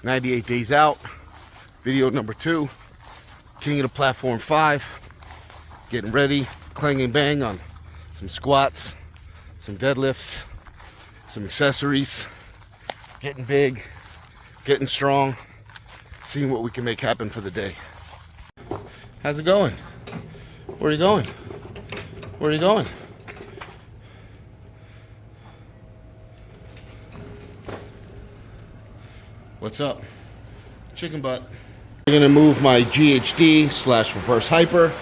98 days out. Video number 2. King of the platform 5. Getting ready. Clang and bang on some squats, some deadlifts, some accessories. Getting big, getting strong, seeing what we can make happen for the day. How's it going? Where are you going? Where are you going? What's up? Chicken butt. I'm gonna move my GHD / reverse hyper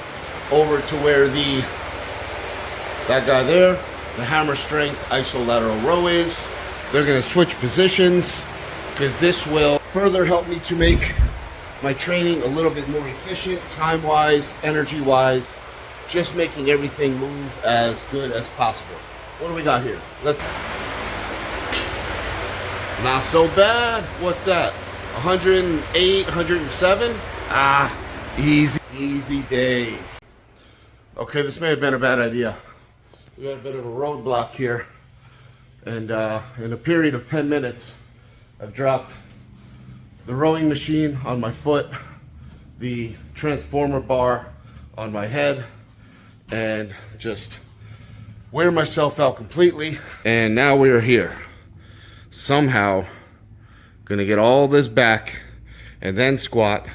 over to where that guy there, the hammer strength isolateral row is. They're gonna switch positions because this will further help me to make my training a little bit more efficient, time-wise, energy-wise, just making everything move as good as possible. What do we got here? Not so bad. What's that? 108, 107? Easy day. Okay, this may have been a bad idea. We got a bit of a roadblock here. And in a period of 10 minutes, I've dropped the rowing machine on my foot, the transformer bar on my head, and just wear myself out completely. And now we are here. Somehow gonna get all this back and then squat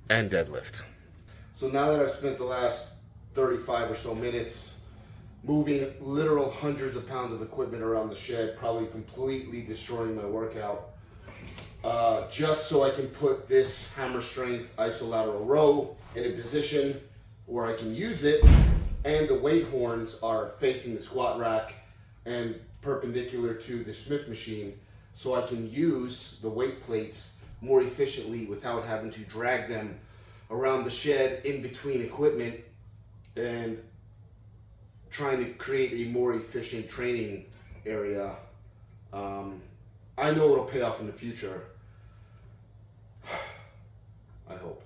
and deadlift. So now that I've spent the last 35 or so minutes moving literal hundreds of pounds of equipment around the shed, probably completely destroying my workout, just so I can put this hammer strength isolateral row in a position where I can use it, and the weight horns are facing the squat rack and perpendicular to the Smith machine, so I can use the weight plates more efficiently without having to drag them around the shed in between equipment and trying to create a more efficient training area. I know it'll pay off in the future. I hope.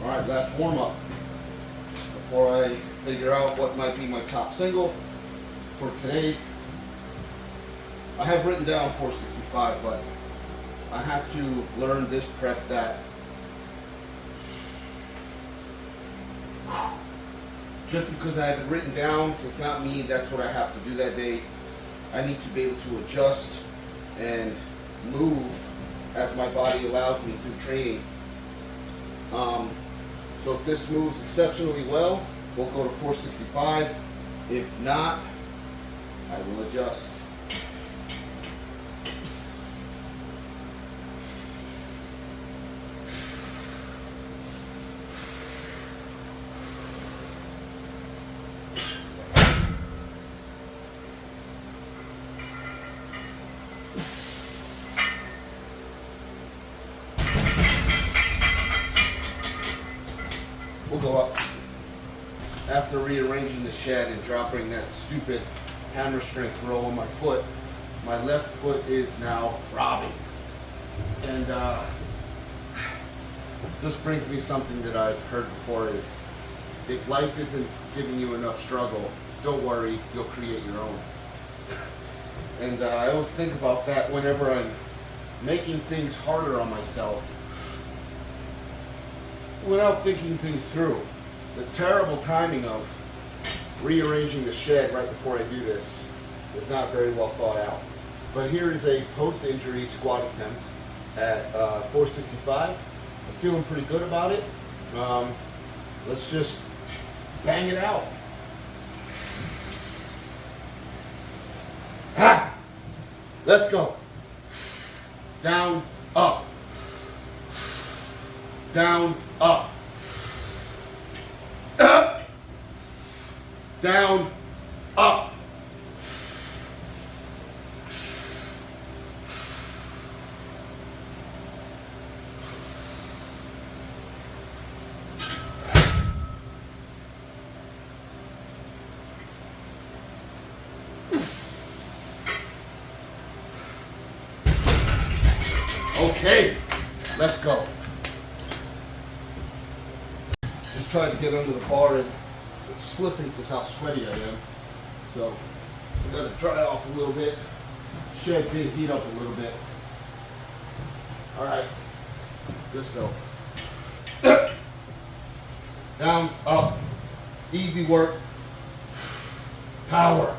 Alright, last warm up before I figure out what might be my top single for today. I have written down 465, but I have to learn this prep that just because I have it written down does not mean that's what I have to do that day. I need to be able to adjust and move as my body allows me through training. So if this moves exceptionally well, we'll go to 465. If not, I will adjust. We'll go up. After rearranging the shed and dropping that stupid hammer strength row on my foot, my left foot is now throbbing. And this brings me something that I've heard before is, if life isn't giving you enough struggle, don't worry, you'll create your own. And I always think about that whenever I'm making things harder on myself without thinking things through. The terrible timing of rearranging the shed right before I do this is not very well thought out. But here is a post-injury squat attempt at 465. I'm feeling pretty good about it. Let's just bang it out. Ha! Let's go. Down, up. Down, up. Up. Down, up. Okay, let's go. Just tried to get under the bar and it's slipping because how sweaty I am. So I gotta dry off a little bit. Shed did heat up a little bit. All right, let's go. Down, up, easy work, power.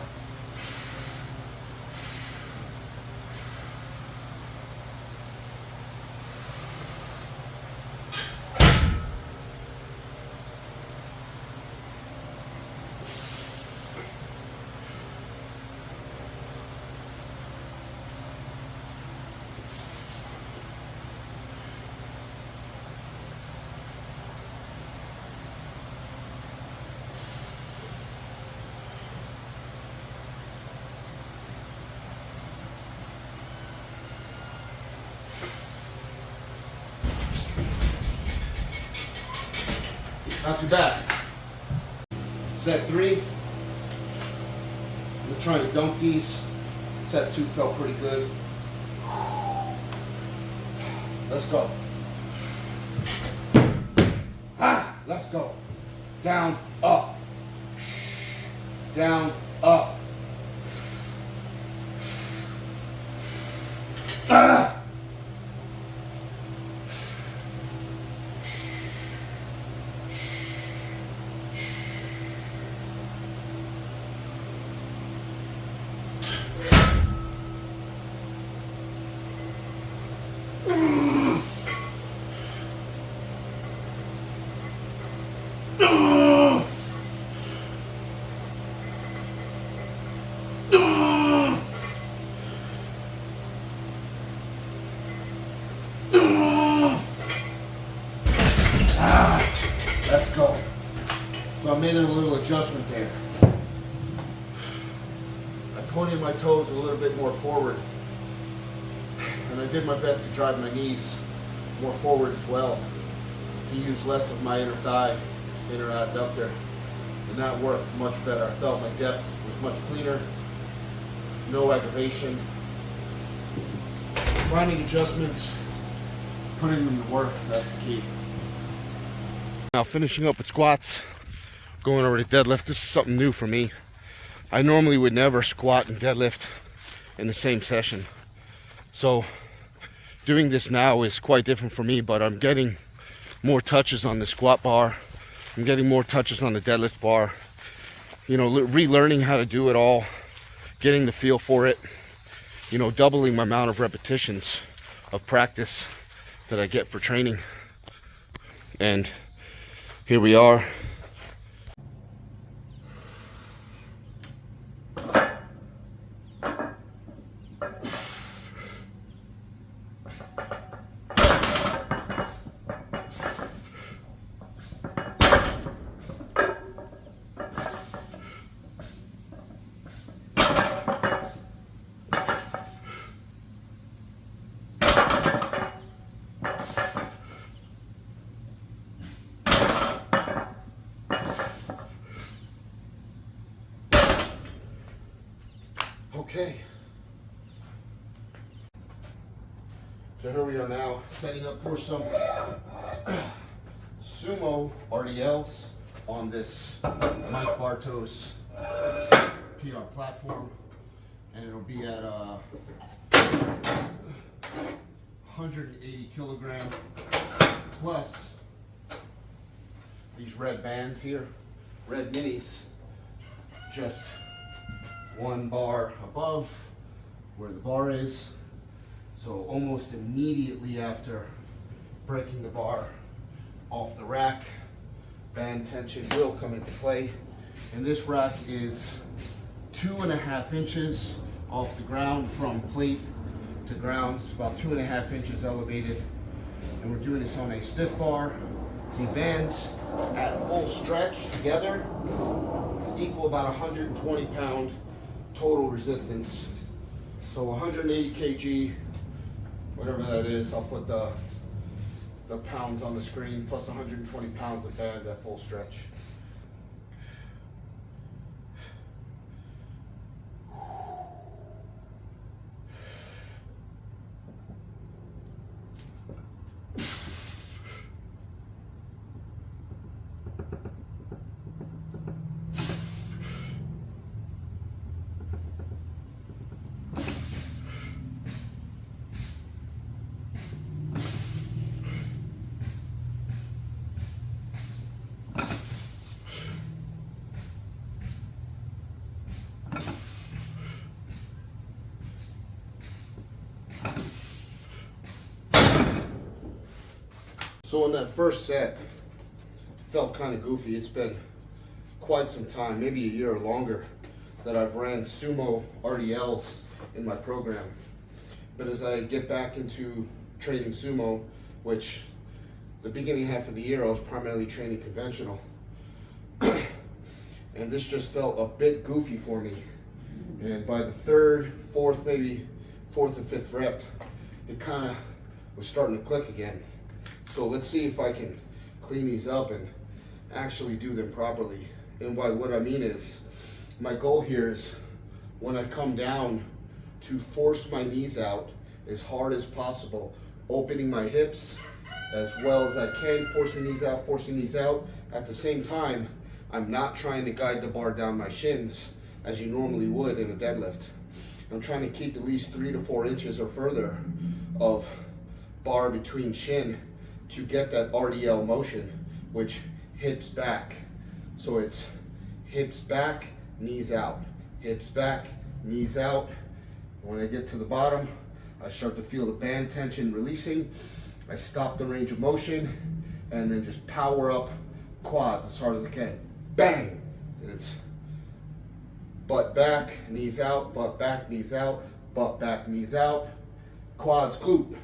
Not too bad. Set 3. I'm trying to dunk these. Set 2 felt pretty good. Let's go. Ah, let's go. Down, up. Down, up. Ah! Let's go. So I made a little adjustment there. I pointed my toes a little bit more forward. And I did my best to drive my knees more forward as well, to use less of my inner thigh, inner adductor. And that worked much better. I felt my depth was much cleaner, no aggravation. Finding adjustments, putting them to work, that's the key. Now finishing up with squats, going over to deadlift. This is something new for me. I normally would never squat and deadlift in the same session. So doing this now is quite different for me, but I'm getting more touches on the squat bar. I'm getting more touches on the deadlift bar. You know, relearning how to do it all, getting the feel for it, you know, doubling my amount of repetitions of practice that I get for training. And here we are. Okay, so here we are now, setting up for some sumo RDLs on this Mike Bartos PR platform, and it'll be at 180 kilogram plus these red bands here, red minis, just one bar above where the bar is. So almost immediately after breaking the bar off the rack, band tension will come into play. And this rack is 2.5 inches off the ground from plate to ground. It's about 2.5 inches elevated. And we're doing this on a stiff bar. The bands at full stretch together equal about 120 pound total resistance. So 180 kg, whatever that is, I'll put the pounds on the screen, plus 120 pounds of band at full stretch. So in that first set, felt kind of goofy. It's been quite some time, maybe a year or longer, that I've ran sumo RDLs in my program. But as I get back into training sumo, which the beginning half of the year I was primarily training conventional, and this just felt a bit goofy for me. And by the third, fourth, maybe fourth and fifth rep, it kind of was starting to click again. So let's see if I can clean these up and actually do them properly. And by what I mean is, my goal here is when I come down to force my knees out as hard as possible, opening my hips as well as I can, forcing these out. At the same time, I'm not trying to guide the bar down my shins as you normally would in a deadlift. I'm trying to keep at least 3 to 4 inches or further of bar between shin to get that RDL motion, which hips back. So it's hips back, knees out, hips back, knees out. When I get to the bottom, I start to feel the band tension releasing. I stop the range of motion and then just power up quads as hard as I can. Bang! And it's butt back, knees out, butt back, knees out, butt back, knees out, quads, glute.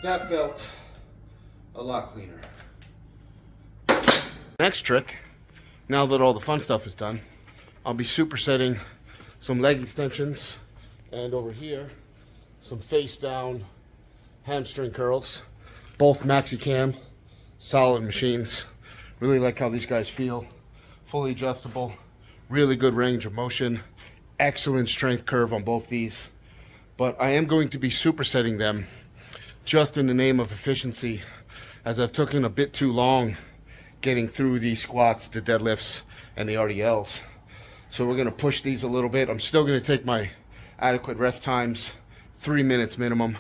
That felt a lot cleaner. Next trick, now that all the fun stuff is done, I'll be supersetting some leg extensions and over here, some face down hamstring curls. Both MaxiCam, solid machines. Really like how these guys feel. Fully adjustable, really good range of motion, excellent strength curve on both these. But I am going to be supersetting them just in the name of efficiency, as I've taken a bit too long getting through these squats, the deadlifts, and the RDLs. So we're gonna push these a little bit. I'm still gonna take my adequate rest times, 3 minutes minimum,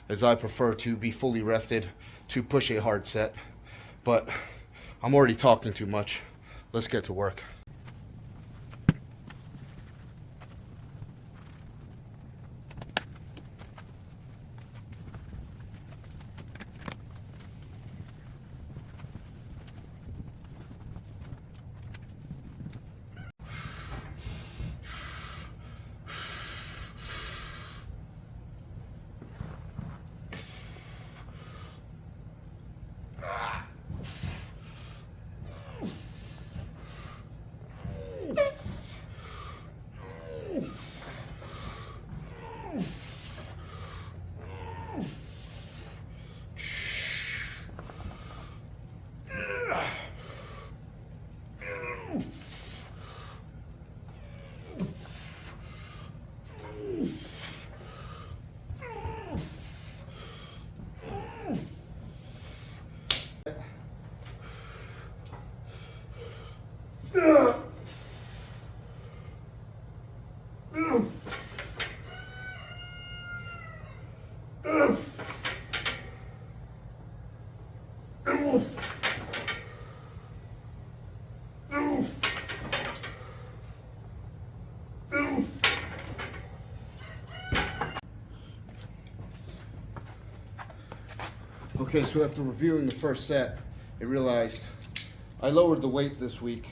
as I prefer to be fully rested to push a hard set. But I'm already talking too much. Let's get to work. Okay, so after reviewing the first set, I realized I lowered the weight this week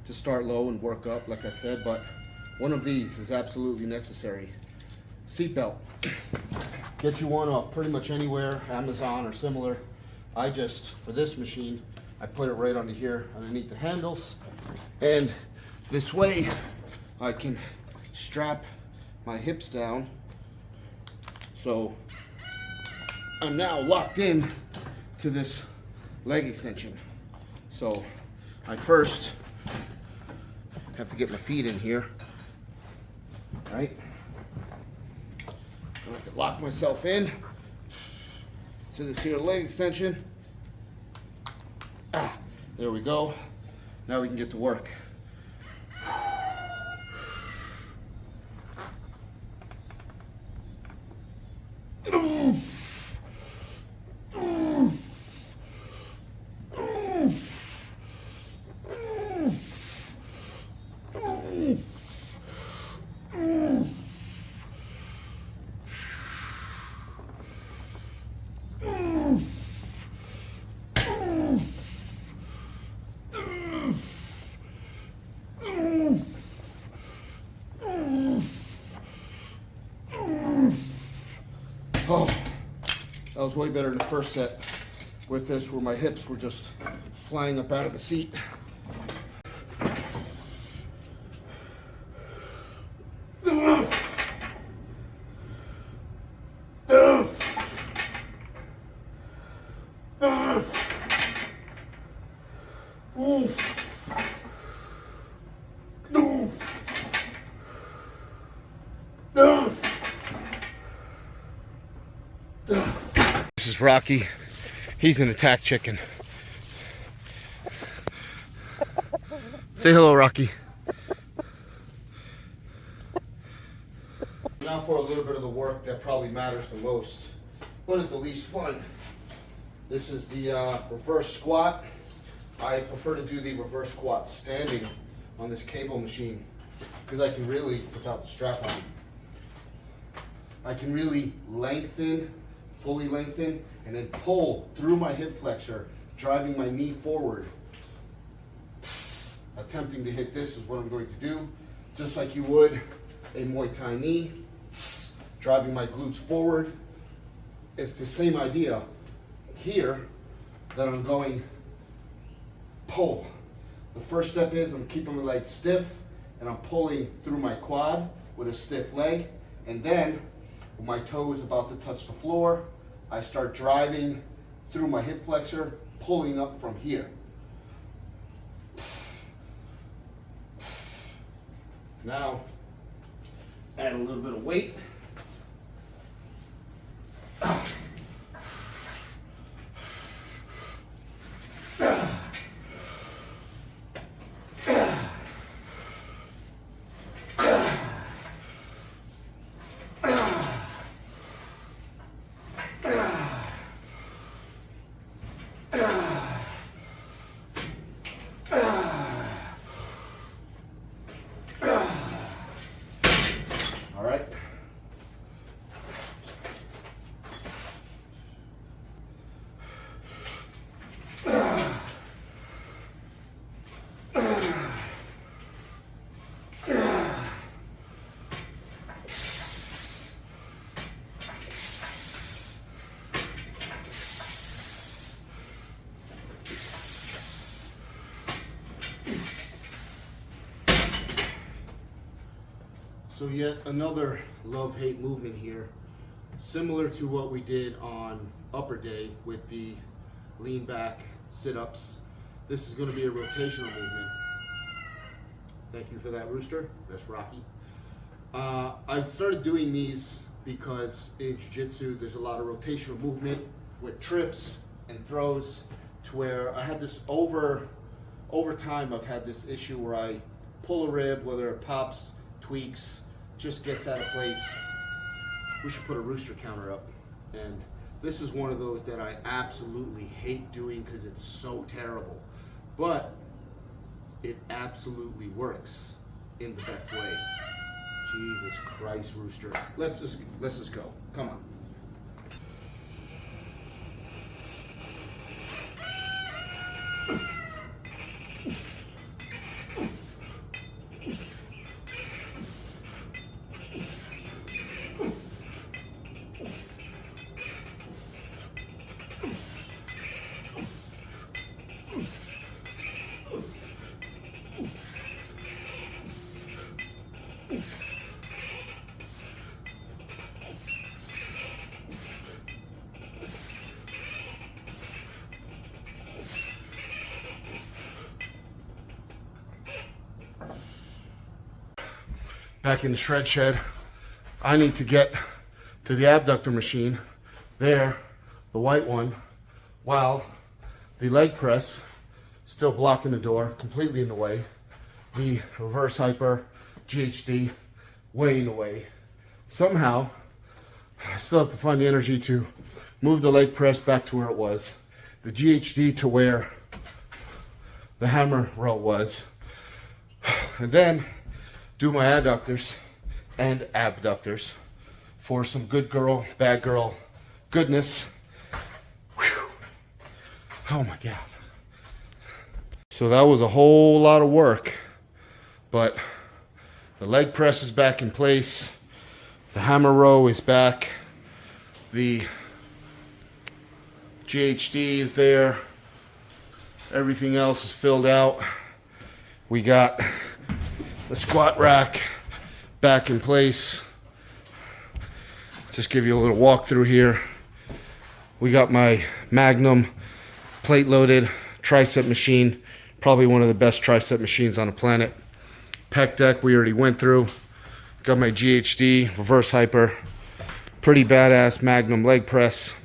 to start low and work up, like I said, but one of these is absolutely necessary. Seatbelt. Get you one off pretty much anywhere, Amazon or similar. I just, for this machine, I put it right under here underneath the handles, and this way I can strap my hips down, so I'm now locked in to this leg extension. So I first have to get my feet in here, right? And I can lock myself in to this here leg extension. There we go. Now we can get to work. Oh, that was way better than the first set with this, where my hips were just flying up out of the seat. This is Rocky. He's an attack chicken. Say hello, Rocky. Now for a little bit of the work that probably matters the most, but is the least fun. This is the reverse squat. I prefer to do the reverse squat standing on this cable machine because I can really, without the strap on, I can really lengthen, fully lengthen, and then pull through my hip flexor, driving my knee forward. Attempting to hit this is what I'm going to do, just like you would a Muay Thai knee, driving my glutes forward. It's the same idea here that I'm going pull. The first step is I'm keeping my leg stiff and I'm pulling through my quad with a stiff leg, and then when my toe is about to touch the floor, I start driving through my hip flexor, pulling up from here. Now, add a little bit of weight. All right. So yet another love-hate movement here, similar to what we did on upper day with the lean back sit-ups. This is going to be a rotational movement. Thank you for that, Rooster. That's Rocky. I've started doing these because in jiu-jitsu there's a lot of rotational movement with trips and throws, to where I had this over time I've had this issue where I pull a rib, whether it pops, tweaks, just gets out of place. We should put a rooster counter up. And this is one of those that I absolutely hate doing because it's so terrible. But it absolutely works in the best way. Jesus Christ, Rooster. Let's just go. Come on. back in the shred shed. I need to get to the abductor machine there, the white one, while the leg press still blocking the door, completely in the way. The reverse hyper GHD way in the way. Somehow, I still have to find the energy to move the leg press back to where it was, the GHD to where the hammer row was, and then do my adductors and abductors for some good girl, bad girl goodness. Whew. Oh my God. So that was a whole lot of work, but the leg press is back in place. The hammer row is back. The GHD is there. Everything else is filled out. We got the squat rack back in place. Just give you a little walkthrough here. We got my Magnum plate loaded tricep machine. Probably one of the best tricep machines on the planet. Pec deck we already went through. Got my GHD, reverse hyper. Pretty badass Magnum leg press.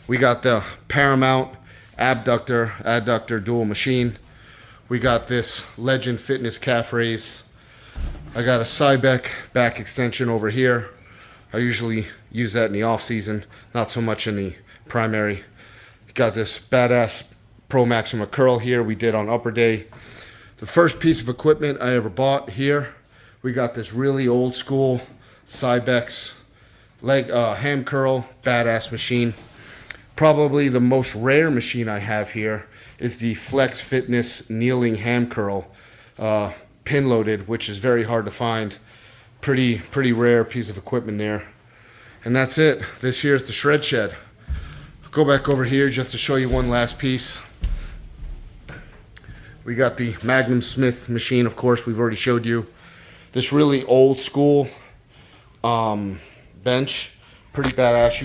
We got the Paramount abductor, adductor dual machine. We got this Legend Fitness calf raise. I got a Cybec back extension over here. I usually use that in the off season, not so much in the primary. Got this badass Pro Maxima curl here we did on upper day. The first piece of equipment I ever bought here. We got this really old school Cybex leg ham curl, badass machine. Probably the most rare machine I have here is the Flex Fitness kneeling ham curl, pin loaded, which is very hard to find. Pretty rare piece of equipment there. And that's it. This here's the shred shed. I'll go back over here just to show you one last piece. We got the Magnum Smith machine, of course, we've already showed you. This really old school bench, pretty badass.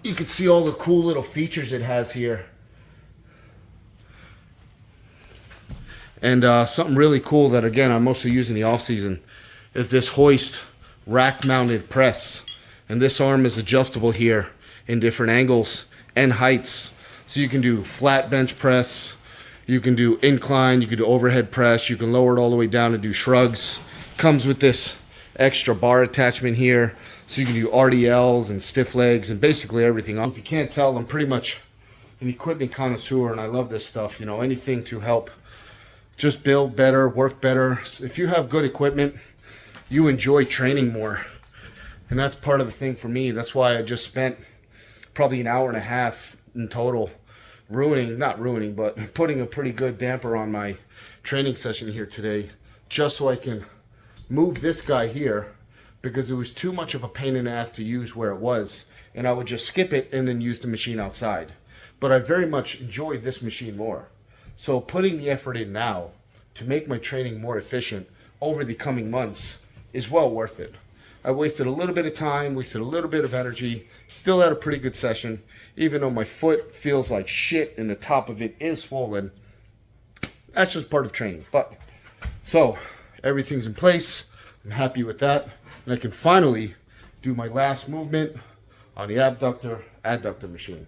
You can see all the cool little features it has here. And something really cool that, again, I'm mostly using the off season is this hoist rack mounted press. And this arm is adjustable here in different angles and heights. So you can do flat bench press, you can do incline, you can do overhead press, you can lower it all the way down and do shrugs. Comes with this extra bar attachment here, so you can do RDLs and stiff legs and basically everything. If you can't tell, I'm pretty much an equipment connoisseur and I love this stuff. You know, anything to help just build better, work better. If you have good equipment, you enjoy training more. And that's part of the thing for me. That's why I just spent probably an hour and a half in total not ruining, but putting a pretty good damper on my training session here today, just so I can move this guy here, because it was too much of a pain in the ass to use where it was, and I would just skip it and then use the machine outside. But I very much enjoy this machine more. So putting the effort in now to make my training more efficient over the coming months is well worth it. I wasted a little bit of time, wasted a little bit of energy, still had a pretty good session, even though my foot feels like shit and the top of it is swollen. That's just part of training. But so everything's in place. I'm happy with that. And I can finally do my last movement on the abductor adductor machine.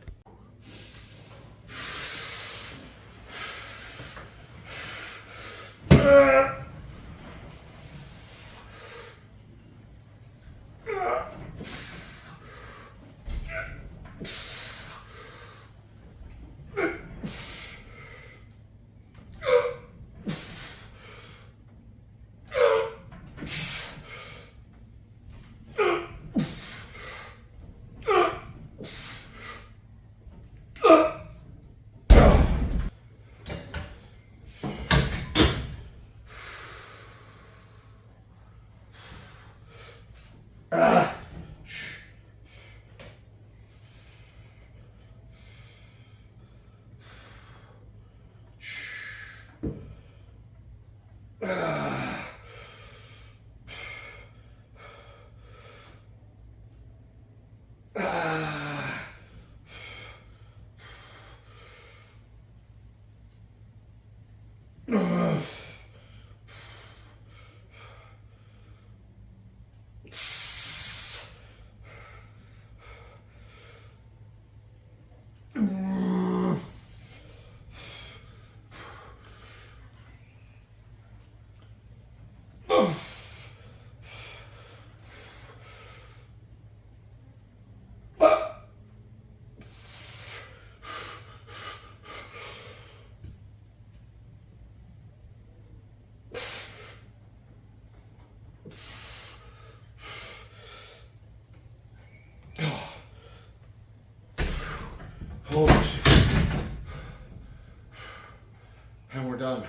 Holy shit. And we're done.